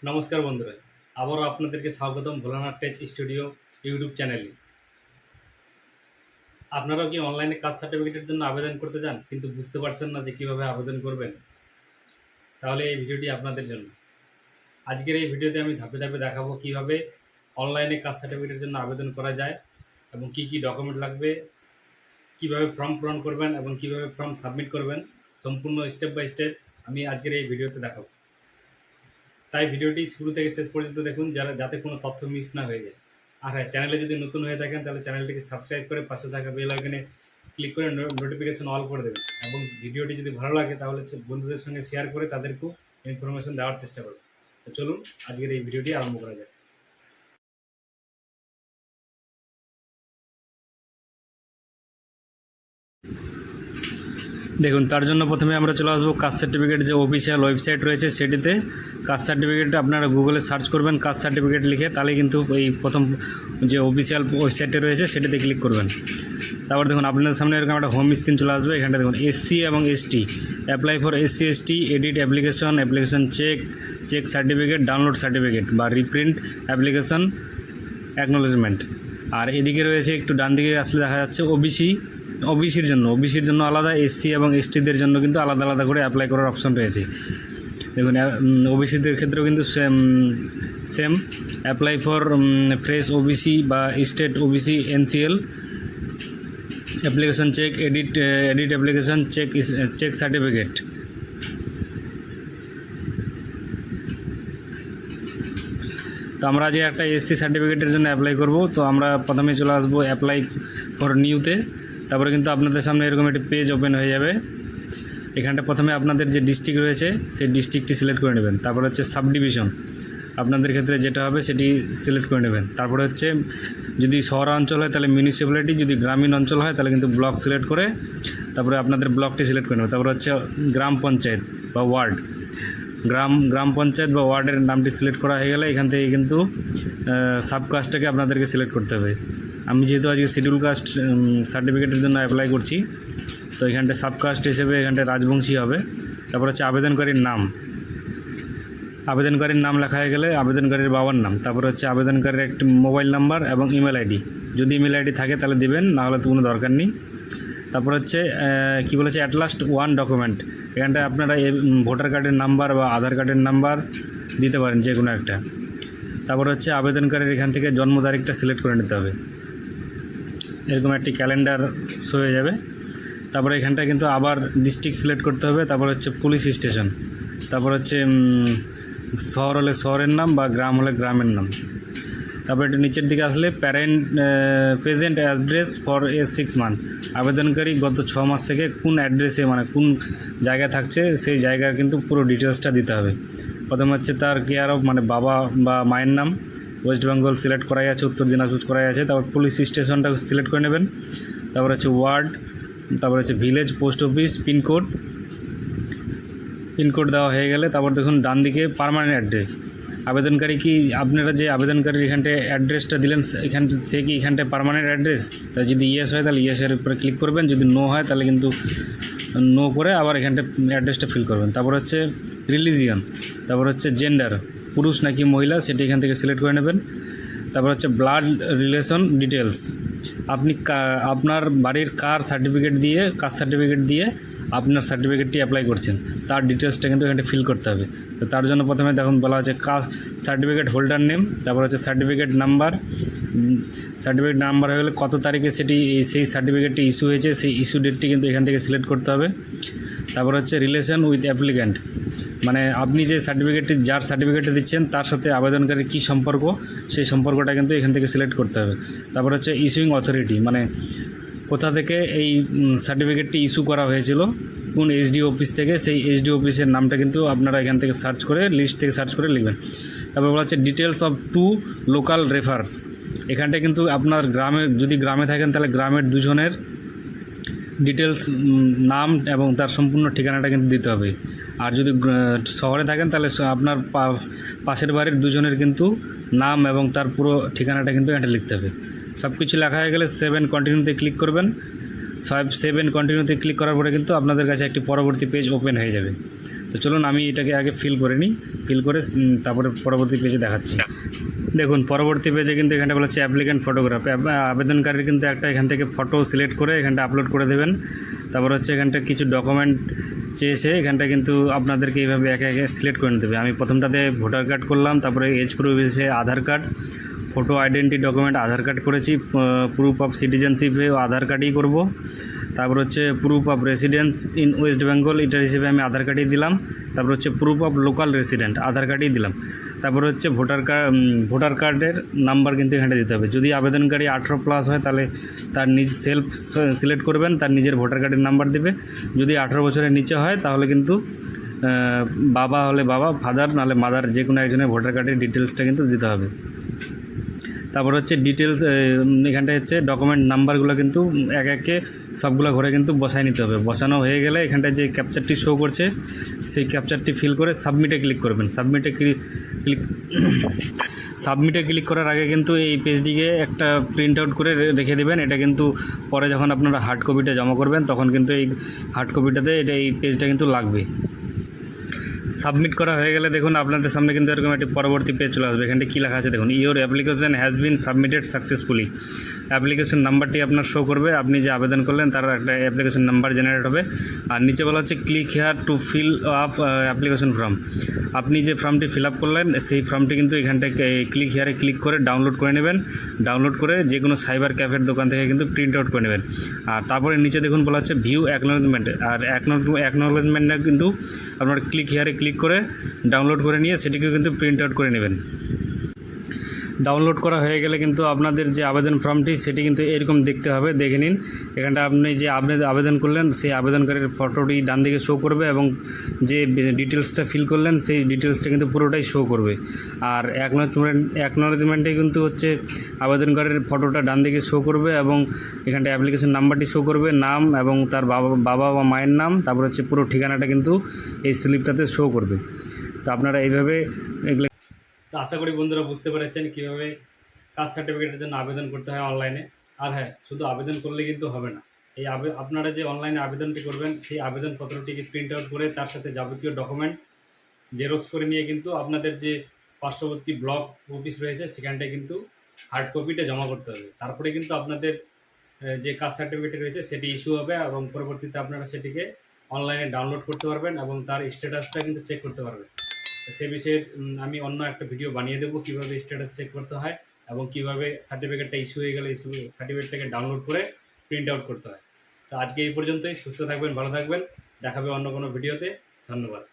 নমস্কার বন্ধুরা, আবারও আপনাদেরকে স্বাগতম ভোলানাথ টেক স্টুডিও ইউটিউব চ্যানেলে। আপনারাও কি অনলাইনে কাস্ট সার্টিফিকেটের জন্য আবেদন করতে চান কিন্তু বুঝতে পারছেন না যে কীভাবে আবেদন করবেন? তাহলে এই ভিডিওটি আপনাদের জন্য। আজকের এই ভিডিওতে আমি ধাপে ধাপে দেখাবো কীভাবে অনলাইনে কাস্ট সার্টিফিকেটের জন্য আবেদন করা যায় এবং কী কী ডকুমেন্ট লাগবে, কীভাবে ফর্ম পূরণ করবেন এবং কীভাবে ফর্ম সাবমিট করবেন, সম্পূর্ণ স্টেপ বাই স্টেপ আমি আজকের এই ভিডিওতে দেখাবো। তাই ভিডিওটি শুরু থেকে শেষ পর্যন্ত দেখুন, যাতে কোনো তথ্য মিস না হয়ে যায়। আর হ্যাঁ, চ্যানেলে যদি নতুন হয়ে থাকেন তাহলে চ্যানেলটিকে সাবস্ক্রাইব করে পাশে থাকা বেল আইকনে ক্লিক করে নোটিফিকেশন অল করে দেবেন এবং ভিডিওটি যদি ভালো লাগে তাহলে বন্ধুদের সঙ্গে শেয়ার করে তাদেরকেও ইনফরমেশন দেওয়ার চেষ্টা করবেন। তো চলুন আজকের এই ভিডিওটি আরম্ভ করা যায়। দেখুন, তার জন্য প্রথমে আমরা চলে আসবো কাস্ট সার্টিফিকেট যে অফিসিয়াল ওয়েবসাইট রয়েছে সেটিতে। কাস্ট সার্টিফিকেট আপনারা গুগলে সার্চ করবেন কাস্ট সার্টিফিকেট লিখে, তাহলে কিন্তু এই প্রথম যে অফিসিয়াল ওয়েবসাইটে রয়েছে সেটিতে ক্লিক করবেন। তারপর দেখুন আপনাদের সামনে এরকম একটা হোম স্ক্রিন চলে আসবে। এখানটা দেখুন এসসি এবং ST, apply for SC ST, edit application check certificate, download certificate বা রিপ্রিন্ট অ্যাপ্লিকেশন অ্যাকনোলেজমেন্ট। আর এদিকে রয়েছে একটু ডান দিকে আসলে দেখা যাচ্ছে ওবিসির জন্য আলাদা, এসসি এবং এসটিদের জন্য কিন্তু আলাদা আলাদা করে অ্যাপ্লাই করার অপশন রয়েছে। দেখুন ওবিসিদের ক্ষেত্রেও কিন্তু same apply for fresh OBC বা state OBC NCL application check, edit application check certificate. তো আমরা যে একটা এসসি সার্টিফিকেটের জন্য অ্যাপ্লাই করব, তো আমরা প্রথমে চলে আসবো অ্যাপ্লাই ফর নিউতে। তারপরে কিন্তু আপনাদের সামনে এরকম একটি পেজ ওপেন হয়ে যাবে। এখানটা প্রথমে আপনাদের যে ডিস্ট্রিক্ট রয়েছে সেই ডিস্ট্রিক্টটি সিলেক্ট করে নেবেন। তারপর হচ্ছে সাব ডিভিশন, আপনাদের ক্ষেত্রে যেটা হবে সেটি সিলেক্ট করে নেবেন। তারপরে হচ্ছে যদি শহরাঞ্চল হয় তাহলে মিউনিসিপ্যালিটি, যদি গ্রামীণ অঞ্চল হয় তাহলে কিন্তু ব্লক সিলেক্ট করে তারপরে আপনাদের ব্লকটি সিলেক্ট করে নেবেন। তারপরে হচ্ছে গ্রাম পঞ্চায়েত বা ওয়ার্ড, গ্রাম পঞ্চায়েত বা ওয়ার্ডের নামটি সিলেক্ট করা হয়ে গেলে এখান থেকে কিন্তু সাবকাস্টটাকে আপনাদেরকে সিলেক্ট করতে হবে। আমি যেহেতু আজকে শিডিউল কাস্ট সার্টিফিকেটের জন্য অ্যাপ্লাই করছি, তো এখানটা সাবকাস্ট হিসেবে এখানটা রাজবংশী হবে। তারপর হচ্ছে আবেদনকারীর নাম লেখা হয়ে গেলে আবেদনকারীর বাবার নাম, তারপর হচ্ছে আবেদনকারীর একটি মোবাইল নাম্বার এবং ইমেল আইডি, যদি ইমেল আইডি থাকে তাহলে দেবেন, নাহলে তো কোনো দরকার নেই। তারপর হচ্ছে কী বলেছে অ্যাট লাস্ট ওয়ান ডকুমেন্ট, এখানটায় আপনারা ভোটার কার্ডের নাম্বার বা আধার কার্ডের নাম্বার দিতে পারেন যে কোনো একটা। তারপর হচ্ছে আবেদনকারীর এখান থেকে জন্ম তারিখটা সিলেক্ট করে নিতে হবে, এরকম একটি ক্যালেন্ডার শো হয়ে যাবে। তারপরে এখানটা কিন্তু আবার ডিস্ট্রিক্ট সিলেক্ট করতে হবে। তারপর হচ্ছে পুলিশ স্টেশন, তারপর হচ্ছে শহর হলে শহরের নাম বা গ্রাম হলে গ্রামের নাম। তারপর একটু নিচের দিকে আসলে প্রেজেন্ট অ্যাড্রেস ফর 6 মান্থ, আবেদনকারী গত 6 মাস থেকে কোন অ্যাড্রেসে মানে কোন জায়গায় থাকছে সেই জায়গার কিন্তু পুরো ডিটেলসটা দিতে হবে। প্রথমে হচ্ছে তার কেয়ার অফ মানে বাবা বা মায়ের নাম, ওয়েস্ট বেঙ্গল সিলেক্ট করাই আছে, উত্তর দিনাজপুর করাই আছে। তারপর পুলিশ স্টেশনটা সিলেক্ট করে নেবেন। তারপর হচ্ছে ওয়ার্ড, তারপর হচ্ছে ভিলেজ, পোস্ট অফিস, পিনকোড দেওয়া হয়ে গেলে তারপর দেখুন ডান দিকে পার্মানেন্ট অ্যাড্রেস, আবেদনকারী কি আপনারা যে আবেদনকারীর এখানটায় অ্যাড্রেসটা দিলেন সে কি এখানটায় পার্মানেন্ট অ্যাড্রেস, তাই যদি ইয়েস হয় তাহলে ইয়েসের উপরে ক্লিক করবেন, যদি নো হয় তাহলে কিন্তু নো করে আবার এখানটায় অ্যাড্রেসটা ফিল করবেন। তারপর হচ্ছে রিলিজিয়ন, তারপর হচ্ছে জেন্ডার, পুরুষ নাকি মহিলা সেটি এখান থেকে সিলেক্ট করে নেবেন। তারপর হচ্ছে ব্লাড রিলেশন ডিটেলস, আপনি আপনার বাড়ির কাস্ট সার্টিফিকেট দিয়ে আপনার সার্টিফিকেটটি অ্যাপ্লাই করছেন তার ডিটেলসটা কিন্তু এখানে ফিল করতে হবে। তো তার জন্য প্রথমে দেখুন বলা হচ্ছে কাস্ট সার্টিফিকেট হোল্ডার নেম, তারপর হচ্ছে সার্টিফিকেট নাম্বার হয়ে গেলে কত তারিখে সেই সার্টিফিকেটটি ইস্যু হয়েছে সেই ইস্যু ডেটটি কিন্তু এখান থেকে সিলেক্ট করতে হবে। তারপর হচ্ছে রিলেশন উইথ অ্যাপ্লিক্যান্ট, মানে আপনি যে যার সার্টিফিকেটটি দিচ্ছেন তার সাথে আবেদনকারীর কী সম্পর্ক সেই সম্পর্কটা কিন্তু এখান থেকে সিলেক্ট করতে হবে। তারপর হচ্ছে ইস্যুইং অথরিটি, মানে কোথা থেকে এই সার্টিফিকেটটি ইস্যু করা হয়েছিল, কোন এসডি অফিস থেকে, সেই এসডি অফিসের নামটা কিন্তু আপনারা এখান থেকে লিস্ট থেকে সার্চ করে লিখবেন। তারপর বলা হচ্ছে ডিটেলস অফ 2 লোকাল রেফার্স, এখানটা কিন্তু আপনার যদি গ্রামে থাকেন তাহলে গ্রামের দুজনের ডিটেলস নাম এবং তার সম্পূর্ণ ঠিকানাটা কিন্তু দিতে হবে। আর যদি শহরে থাকেন তাহলে আপনার পাশের বাড়ির দুজনের কিন্তু নাম এবং তার পুরো ঠিকানাটা কিন্তু এখানে লিখতে হবে। সব কিছু লেখা হয়ে গেলে 7 কন্টিনিউতে ক্লিক করবেন। 7 কন্টিনিউতে ক্লিক করার পরে কিন্তু আপনাদের কাছে একটি পরবর্তী পেজ ওপেন হয়ে যাবে। তো চলুন আমি এটাকে আগে ফিল করে নিই, ফিল করে তারপরে পরবর্তী পেজে দেখাচ্ছি। দেখুন পরবর্তী পেজে কিন্তু এখানটা বলা হচ্ছে অ্যাপ্লিক্যান্ট ফটোগ্রাফ। আবেদনকারীর কিন্তু একটা এখান থেকে ফটো সিলেক্ট করে এখানটা আপলোড করে দেবেন। তারপর হচ্ছে এখানটা কিছু ডকুমেন্ট চেয়েছে, এখানটা কিন্তু আপনাদেরকে এইভাবে একে একে সিলেক্ট করে নিতে হবে। আমি প্রথমটাতে ভোটার কার্ড করলাম, তারপরে এজ প্রুফ হিসেবে আধার কার্ড, ফটো আইডেন্টি ডকুমেন্ট আধার কার্ড করেছি, প্রুফ অফ সিটিজেনশিপে আধার কার্ডই করব। তারপর হচ্ছে proof of residence in West Bengal, এটার হিসেবে আমি আধার কার্ডই দিলাম। তারপর হচ্ছে প্রুফ অফ লোকাল রেসিডেন্ট, আধার কার্ডই দিলাম। তারপর হচ্ছে ভোটার কার্ডের নাম্বার কিন্তু এখানে দিতে হবে। যদি আবেদনকারী 18+ হয় তাহলে তার নিজ সেলফ সিলেক্ট করবেন, তার নিজের ভোটার কার্ডের নাম্বার দেবে। যদি 18 বছরের নিচে হয় তাহলে কিন্তু বাবা হলে বাবা, ফাদার নাহলে মাদার, যে কোনো একজনের ভোটার কার্ডের ডিটেলসটা কিন্তু দিতে হবে। তারপর হচ্ছে ডিটেলস, এখানটা হচ্ছে ডকুমেন্ট নাম্বারগুলো কিন্তু এক একে সবগুলো ঘরে কিন্তু বসায় নিতে হবে। বসানো হয়ে গেলে এখানটায় যে ক্যাপচারটি শো করছে সেই ক্যাপচারটি ফিল করে সাবমিটে ক্লিক করবেন। সাবমিটে ক্লিক করার আগে কিন্তু এই পেজটিকে একটা প্রিন্ট আউট করে রেখে দেবেন। এটা কিন্তু পরে যখন আপনারা হার্ড কপিটা জমা করবেন তখন কিন্তু এই হার্ড কপিটাতে এই পেজটা কিন্তু লাগবে। সাবমিট করা হয়ে গেলে দেখুন আপনাদের সামনে কিন্তু এরকম একটি পরবর্তী পেজ চলে আসবে। এখানে কী লেখা আছে দেখুন, your application has been submitted successfully. Application নাম্বারটি আপনার শো করবে, আপনি যে আবেদন করলেন তার একটা অ্যাপ্লিকেশন নাম্বার জেনারেট হবে। আর নিচে বলা হচ্ছে click here two fill up application form. আপনি যে ফর্মটি ফিল আপ করলেন সেই ফর্মটি কিন্তু এখানটায় ক্লিক হেয়ারে ক্লিক করে ডাউনলোড করে নেবেন। ডাউনলোড করে যে কোনো সাইবার ক্যাফের দোকান থেকে কিন্তু প্রিন্ট আউট করে নেবেন। আর তারপরে নিচে দেখুন বলা হচ্ছে ভিউ অ্যাকনোলেজমেন্ট। আর অ্যাকনোলেজমেন্টটা কিন্তু আপনার ক্লিক হেয়ারে ক্লিক করে ডাউনলোড করে নিয়ে সেটিকেও কিন্তু প্রিন্ট আউট করে নেবেন। ডাউনলোড করা হয়ে গেলে কিন্তু আপনাদের যে আবেদন ফর্মটি সেটি কিন্তু এরকম দেখতে হবে। দেখে নিন, এখানটা আপনি যে আবেদন করলেন সেই আবেদনকারীর ফটোটি ডান দিকে শো করবে এবং যে ডিটেলসটা ফিল করলেন সেই ডিটেলসটা কিন্তু পুরোটাই শো করবে। আর অ্যাকনোলেজমেন্টে কিন্তু হচ্ছে আবেদনকারীর ফটোটা ডান দিকে শো করবে এবং এখানটা অ্যাপ্লিকেশন নাম্বারটি শো করবে, নাম এবং তার বাবা বা মায়ের নাম, তারপর হচ্ছে পুরো ঠিকানাটা কিন্তু এই স্লিপটাতে শো করবে। তো আপনারা এইভাবে এগুলো, তো আশা করি বন্ধুরা বুঝতে পেরেছেন কীভাবে কাস্ট সার্টিফিকেটের জন্য আবেদন করতে হয় অনলাইনে। আর হ্যাঁ, শুধু আবেদন করলে কিন্তু হবে না। এই আপনারা যে অনলাইনে আবেদনটি করবেন সেই আবেদনপত্রটিকে প্রিন্ট আউট করে তার সাথে যাবতীয় ডকুমেন্ট জেরক্স করে নিয়ে কিন্তু আপনাদের যে পার্শ্ববর্তী ব্লক অফিস রয়েছে সেখানটায় কিন্তু হার্ড কপিটা জমা করতে হবে। তারপরে কিন্তু আপনাদের যে কাস্ট সার্টিফিকেট রয়েছে সেটি ইস্যু হবে এবং পরবর্তীতে আপনারা সেটিকে অনলাইনে ডাউনলোড করতে পারবেন এবং তার স্ট্যাটাসটা কিন্তু চেক করতে পারবেন। সে বিষয়ে আমি অন্য একটা ভিডিও বানিয়ে দেবো কীভাবে স্ট্যাটাস চেক করতে হয় এবং কীভাবে সার্টিফিকেটটা ইস্যু হয়ে গেলে সার্টিফিকেটটাকে ডাউনলোড করে প্রিন্ট আউট করতে হয়। তো আজকে এই পর্যন্তই। সুস্থ থাকবেন, ভালো থাকবেন, দেখাবে অন্য কোনো ভিডিওতে। ধন্যবাদ।